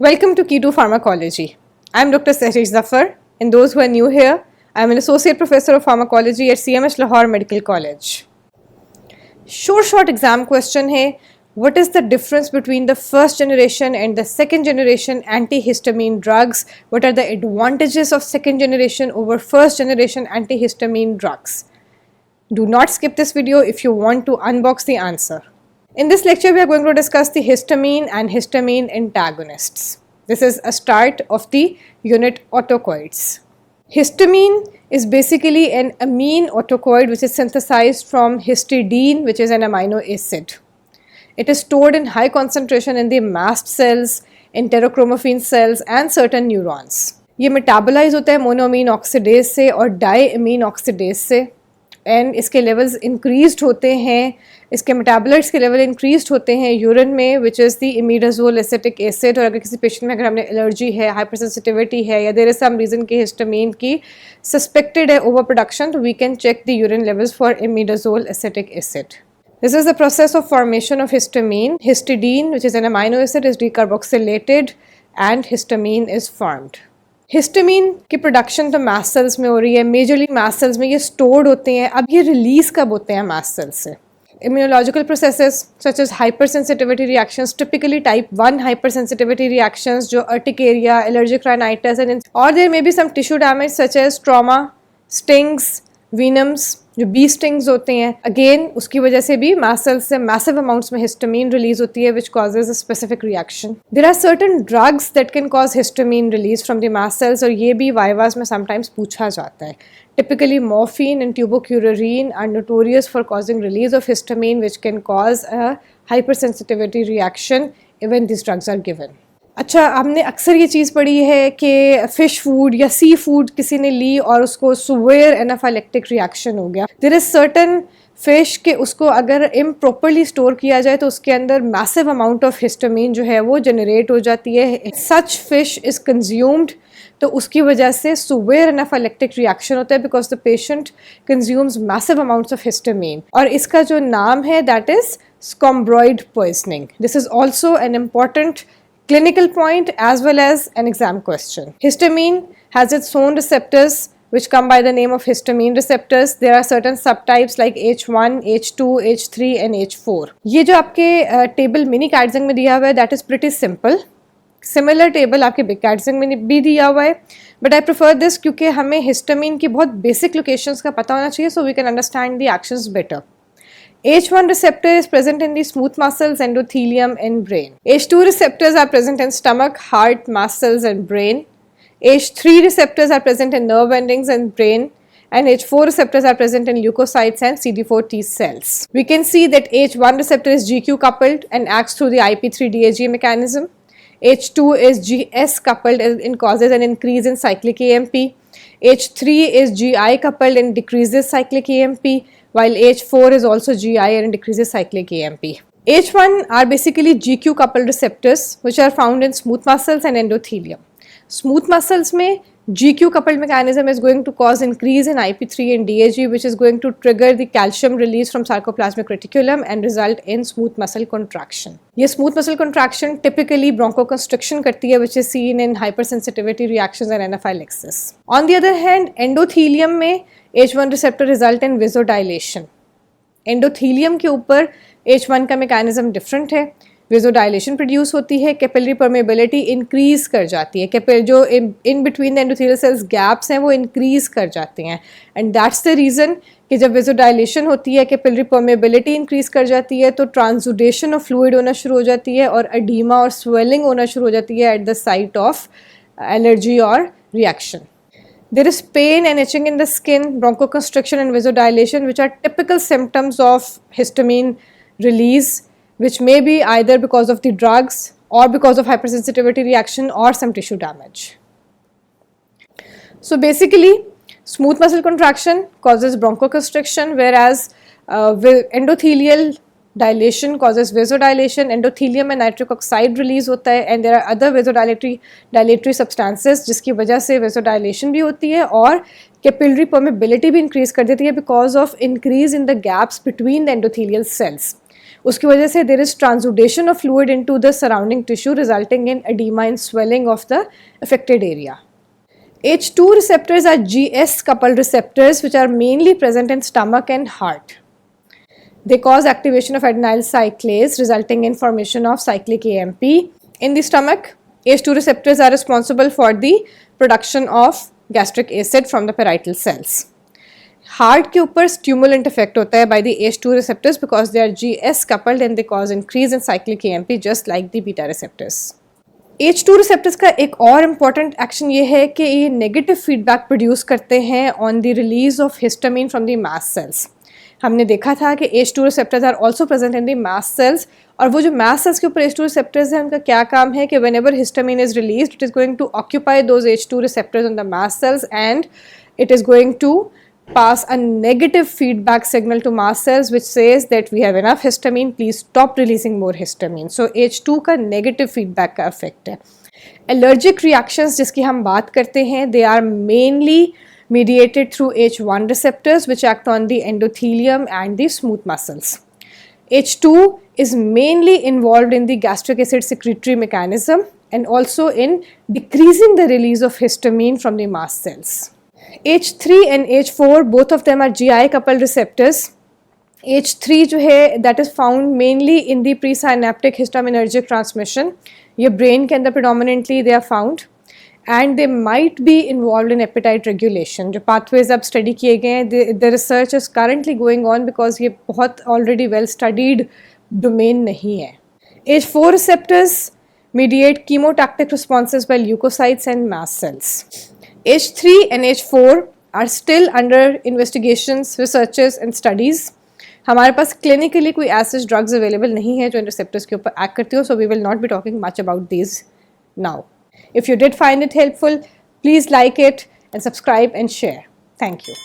Welcome to Key to Pharmacology. I am Dr. Sahej Zafar, and those who are new here, I am an Associate Professor of Pharmacology at CMS Lahore Medical College. Short exam question है, what is the difference between the first generation and the second generation antihistamine drugs? What are the advantages of second generation over first generation antihistamine drugs? Do not skip this video if you want to unbox the answer. In this lecture, we are going to discuss the histamine and histamine antagonists. This is a start of the unit autocoids. Histamine is basically an amine autocoid which is synthesized from histidine, which is an amino acid. It is stored in high concentration in the mast cells, enterochromaffin cells and certain neurons. ये metabolise होता है monoamine oxidase से और डाईअमीन oxidase से and इसके levels increased होते हैं, इसके मेटाबोलाइट्स के लेवल इंक्रीज्ड होते हैं यूरिन में, which is the imidazole acetic acid. और अगर किसी पेशेंट में अगर हमने एलर्जी है, हाइपर सेंसिटिविटी है या देयर इज सम रीज़न कि हिस्टामीन की सस्पेक्टेड है ओवर प्रोडक्शन, तो we can check the urine levels for imidazole acetic acid. This is the process of formation of histamine. Histidine, which is an amino acid, is decarboxylated and histamine is formed. Histamine की production तो mast cells में हो रही है, majorly mast cells में ये stored होते हैं. अब ये रिलीज़ कब होते हैं मास्ट सेल्स से? Immunological processes such as hypersensitivity reactions, typically type 1 hypersensitivity reactions, जो urticaria, allergic rhinitis, or there may be some tissue damage such as trauma, stings, venoms, जो बी स्टिंग्स होते हैं. अगेन उसकी वजह से भी मास्ट सेल्स से मैसिव अमाउंट्स में हिस्टामीन रिलीज होती है, which causes a specific reaction. There are certain drugs that can cause histamine release from the mast cells, और ये भी वाइवास में समटाइम्स पूछा जाता है. Typically, morphine and tubercularine are notorious for causing release of histamine, which can cause a hypersensitivity reaction when these drugs are given. अच्छा, हमने अक्सर ये चीज़ पढ़ी है कि फ़िश फूड या सी फूड किसी ने ली और उसको सुवेयर एनाफाइलेक्टिक रिएक्शन हो गया. देयर इज़ सर्टन फ़िश के उसको अगर इम्प्रॉपरली स्टोर किया जाए तो उसके अंदर मैसिव अमाउंट ऑफ हिस्टामीन जो है वो जनरेट हो जाती है. सच फिश इज़ कंज्यूम्ड, तो उसकी वजह से सुवेयर एनाफाइलेक्टिक रिएक्शन होता है because the patient consumes massive amounts of histamine. और इसका जो नाम है that is scombroid poisoning. This is also an important clinical point as well as an exam question. Histamine has its own receptors which come by the name of histamine receptors. There are certain subtypes like H1, H2, H3 and H4. ये जो आपके table mini कैटजिंग में दिया हुआ है that is pretty simple. Similar table आपके big कैटजिंग में भी दिया हुआ है, बट आई प्रेफर दिस क्योंकि हमें हिस्टामीन की बहुत बेसिक लोकेशंस का पता होना चाहिए so we can understand the actions better. H1 receptor is present in the smooth muscles, endothelium and brain. H2 receptors are present in stomach, heart, mast cells and brain. H3 receptors are present in nerve endings and brain. And H4 receptors are present in leukocytes and CD4 T cells. We can see that H1 receptor is GQ coupled and acts through the IP3-DAG mechanism. H2 is GS coupled and causes an increase in cyclic AMP. H3 is GI coupled and decreases cyclic AMP, while H4 is also GI and decreases cyclic AMP. H1 are basically GQ coupled receptors which are found in smooth muscles and endothelium. Smooth muscles में GQ coupled mechanism is going to cause increase in IP3 and DAG, which is going to trigger the calcium release from sarcoplasmic reticulum and result in smooth muscle contraction. ये smooth muscle contraction typically bronchoconstriction करती है, which is seen in hypersensitivity reactions and anaphylaxis. On the other hand, endothelium में H1 receptor result in vasodilation. Endothelium के ऊपर H1 का mechanism different है. Vasodilation produce होती है, कैपिलरी परमेबिलिटी इंक्रीज कर जाती है, जो in between the endothelial cells gaps हैं वो इंक्रीज कर जाते हैं. एंड दैट्स द रीज़न कि जब वेजोडाइलेशन होती है, कैपिलरी परमेबिलिटी इंक्रीज कर जाती है, तो ट्रांसुडेशन ऑफ फ्लूइड होना शुरू हो जाती है और एडीमा और स्वेलिंग होना शुरू हो जाती है at the site of allergy और reaction. There is pain and itching in the skin, bronchoconstriction and vasodilation, which are typical symptoms of histamine release, which may be either because of the drugs or because of hypersensitivity reaction or some tissue damage. So basically, smooth muscle contraction causes bronchoconstriction, whereas endothelial dilation causes vasodilation. Endothelium में nitric oxide release होता है, and there are other vasodilatory substances जिसकी वजह से vasodilation भी होती है और capillary permeability भी increase कर देती है because of increase in the gaps between the endothelial cells. उसकी वजह से there is transudation of fluid into the surrounding tissue resulting in edema and swelling of the affected area. H2 receptors are GS coupled receptors which are mainly present in stomach and heart. They cause activation of adenyl cyclase resulting in formation of cyclic AMP in the stomach. H2 receptors are responsible for the production of gastric acid from the parietal cells. Heart के ऊपर stimulant effect होता है by the H2 receptors because they are GS coupled and they cause increase in cyclic AMP just like the beta receptors. H2 receptors का एक और important action ये है कि ये negative feedback produce करते हैं on the release of histamine from the mast cells. हमने देखा था कि H2 receptors are also present in the mast cells और वो जो mast cells के ऊपर H2 receptors हैं उनका क्या काम है कि whenever histamine is released it is going to occupy those H2 receptors on the mast cells and it is going to pass a negative feedback signal to mast cells which says that we have enough histamine, please stop releasing more histamine. So H2 का negative feedback का effect है. Allergic reactions जिसकी हम बात करते हैं they are mainly mediated through H1 receptors which act on the endothelium and the smooth muscles. H2 is mainly involved in the gastric acid secretory mechanism and also in decreasing the release of histamine from the mast cells. H3 and H4 both of them are GI coupled receptors. H3 जो है that is found mainly in the presynaptic histaminergic transmission. ये brain के अंदर predominantly they are found and they might be involved in appetite regulation. जो pathways अब study किए गए हैं the research is currently going on because ये बहुत already well studied domain नहीं है. H4 receptors mediate chemotactic responses by leukocytes and mast cells. H3 and H4 are still under investigations, researches and studies. हमारे पास clinically कोई ऐसे drugs available नहीं है जो इन receptors के ऊपर act करती हो, so we will not be talking much about these now. If you did find it helpful, please like it and subscribe and share. Thank you.